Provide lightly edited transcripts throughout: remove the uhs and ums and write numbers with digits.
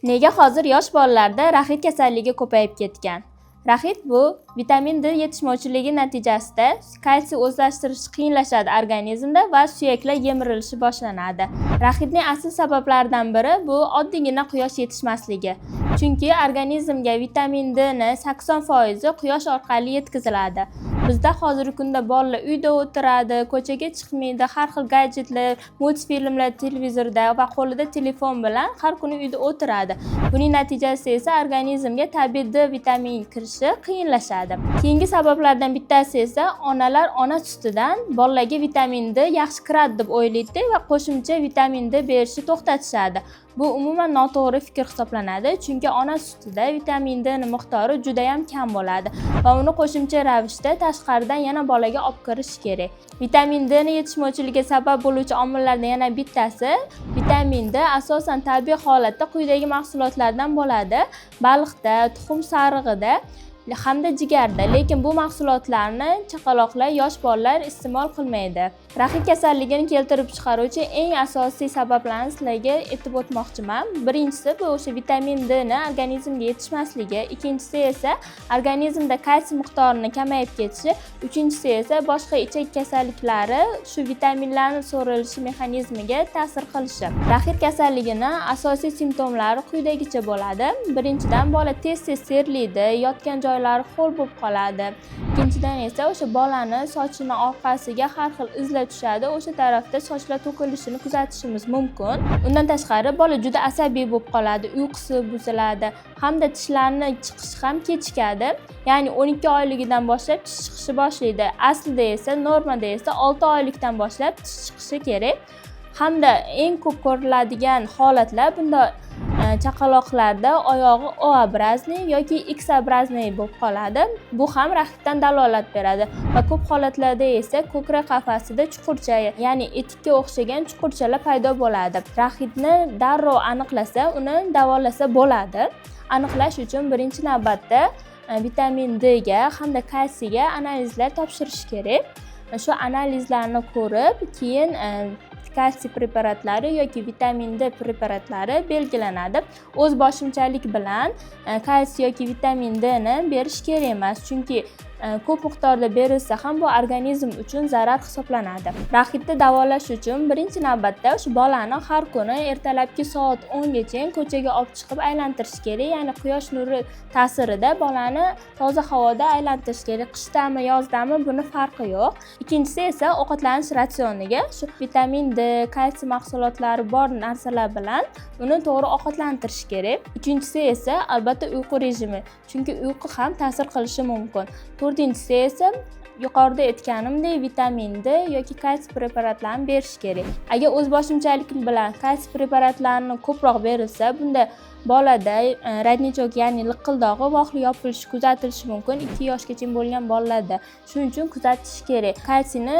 Nega hozir yosh bolalarda raxit kasalligi ko'payib ketgan? Raxit bu vitamin D yetishmovchiligi natijasida kalsiy o'zlashtirish qiyinlashadi organizmda va suyaklar yemirilishi boshlanadi. Raxitning asl sabablaridan biri bu oddiygina quyosh yetishmasligi. Chunki organizmga vitamin D ni 80% quyosh orqali yetkaziladi. Bizda hozirgi kunda bolalar uyda o'tiradi, ko'chaga chiqmaydi, har xil gadjetlar, multfilmlar televizorda va qo'lida telefon bilan har kuni uyda o'tiradi. Buning natijasida esa organizmga tabiiy D vitamini kirishi qiyinlashadi. Keyingi sabablardan bittasi esa onalar ona sutidan bolalarga vitamin D yaxshi kiradi deb o'ylaydi va qo'shimcha vitamin D berishni to'xtatishadi. Bu umuman noto'g'ri fikr hisoblanadi, chunki ona sutida vitamin D ning miqdori juda ham kam bo'ladi va uni qo'shimcha ravishda tashqaridan yana bolaga olib kirish kerak. Vitamin D ning yetishmovchiligiga sabab bo'luvchi omillardan yana bittasi vitamin D asosan tabiiy holatda quyidagi mahsulotlardan bo'ladi: baliqda, tuxum sarig'ida hamda jigarda, lekin bu mahsulotlarni chaqaloqlar, yosh bolalar iste'mol qilmaydi. Raxit kasalligini keltirib chiqaruvchi eng asosiy sabablarni sizlarga aytib o'tmoqchiman. Birinchisi bu o'sha vitamin D ni organizmga yetishmasligi, ikkinchisi esa organizmda kalsiy miqdorining kamayib ketishi, uchinchisi esa boshqa ichak kasalliklari shu vitaminlarning so'rilishi mexanizmiga ta'sir qilishi. Raxit kasalligini asosiy simptomlari quyidagicha bo'ladi. Birinchidan, bola tez-tez terlaydi, yotgan joylari ho'l bo'lib qoladi. Ikkinchidan esa o'sha bolani sochini orqasiga har xil izlar tushadi, o'sha tarafda sochlar to'kilishini kuzatishimiz mumkin. Undan tashqari bola juda asabiy bo'lib qoladi, uyqusi buziladi, hamda tishlarini chiqishi ham kechikadi. Ya'ni 12 oyligidan boshlab tish chiqishni boshlaydi. Aslida esa normada esa 6 oylikdan boshlab tish chiqishi kerak. Hamda eng ko'p ko'riladigan holatlar bunda chaqaloqlarda oyog'i O obrazniy yoki X obrazniy bo'lib qoladi. Bu ham raxitdan dalolat beradi va ko'p holatlarda esa ko'krak qafasida chuqurcha, ya'ni etikka o'xshagan chuqurchalar paydo bo'ladi. Raxitni darrov aniqlasa, uni davolasa bo'ladi. Aniqlash uchun birinchi navbatda vitamin D ga hamda kalsiyga analizlar topshirish kerak. Shu analizlarni ko'rib, keyin kalsiy preparatlari yoki vitamin D preparatlari belgilanadi. O'z boshimchalik bilan kalsiy yoki vitamin D ni berish kerak emas, chunki ko'p miqdorda berilsa ham bu organizm uchun zarar hisoblanadi. Raxitni davolash uchun birinchi navbatda shu bolani har kuni ertalabki soat 10 gacha ko'chaga olib chiqib aylantirish kerak. Ya'ni quyosh nuri ta'sirida bolani toza havoda aylantirish kerak. Qishdami, yozdami buni farqi yo'q. Ikkinchisi esa ovqatlanish ratsioniga shu vitamin D, kalsiy mahsulotlari bor narsalar bilan uni to'g'ri ovqatlantirish kerak. Uchinchisi esa albatta uyqu rejimi, chunki uyqu ham ta'sir qilishi mumkin. To'rtinchisi esa yuqorida aytganimdek vitamin D yoki kalsiy preparatlarini berish kerak. Agar o'z boshimchalik bilan kalsiy preparatlarini ko'proq berilsa, bunda bolada radnichok, ya'ni liqildog'i vohli yopilishi kuzatilishi mumkin 2 yoshgacha bo'lgan bolalarda. Shuning uchun kuzatish kerak. Kalsiyni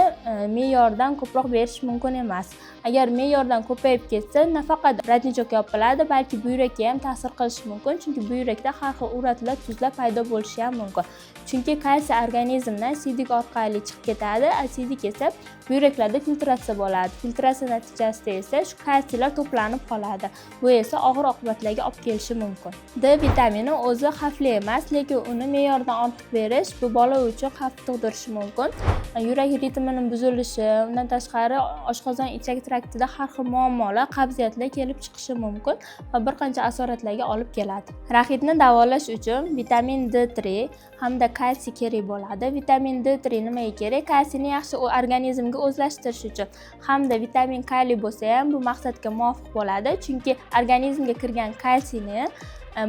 me'yordan ko'proq berish mumkin emas. Agar me'yordan ko'payib ketsa, nafaqat radnichok yopiladi, balki buyrakka ham ta'sir qilishi mumkin, chunki buyrakda har xil uratlar, tuzlar paydo bo'lishi ham mumkin. Chunki kalsiy organizmdan sidik orqali chiqib ketadi, asidik esa buyraklarda filtratsiya bo'ladi. Filtratsiya natijasida esa shu kalsiylar to'planib qoladi. Bu esa og'ir oqibatlarga olib kelishi mumkin. D vitamini o'zi xavfli emas, lekin uni me'yordan ortiq berish bu bola uchun xavf tug'dirishi mumkin. Yurak ritmining buzilishi, undan tashqari oshqozon ichak traktida har xil muammolar, qabziyatlar kelib chiqishi mumkin va bir qancha asoratlarga olib keladi. Raxitni davolash uchun vitamin D3 hamda kalsiy kerak bo'ladi. Vitamin D3 nimaga kerak? Kalsiyni yaxshi organizmga o'zlashtirish uchun. Hamda vitamin kaliy bo'lsa ham bu maqsadga muvofiq bo'ladi, chunki organizmga kirgan kalsiyni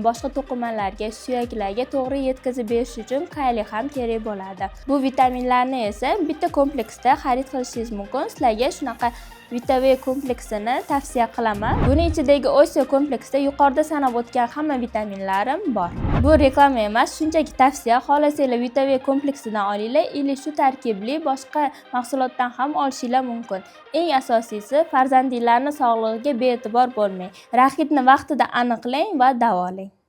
boshqa to'qimalarga, suyaklarga to'g'ri yetkazib berish uchun kaliy ham kerak bo'ladi. Bu vitaminlarni esa bitta kompleksda xarid qilishingiz mumkin. Sizlarga shunaqa Vitav kompleksini tavsiya qilaman. Buni ichidagi Osio kompleksda yuqorida sanab o'tgan hamma vitaminlarim bor. Bu reklama emas, shunchaki tavsiya. Xohlasanglar Vitav kompleksidan olinglar, yoki shu tarkibli boshqa mahsulotdan ham olishinglar mumkin. Eng asosiysi farzandinglarning sog'lig'iga bee'tibor bo'lmang. Raxitni vaqtida aniqlang va davolang.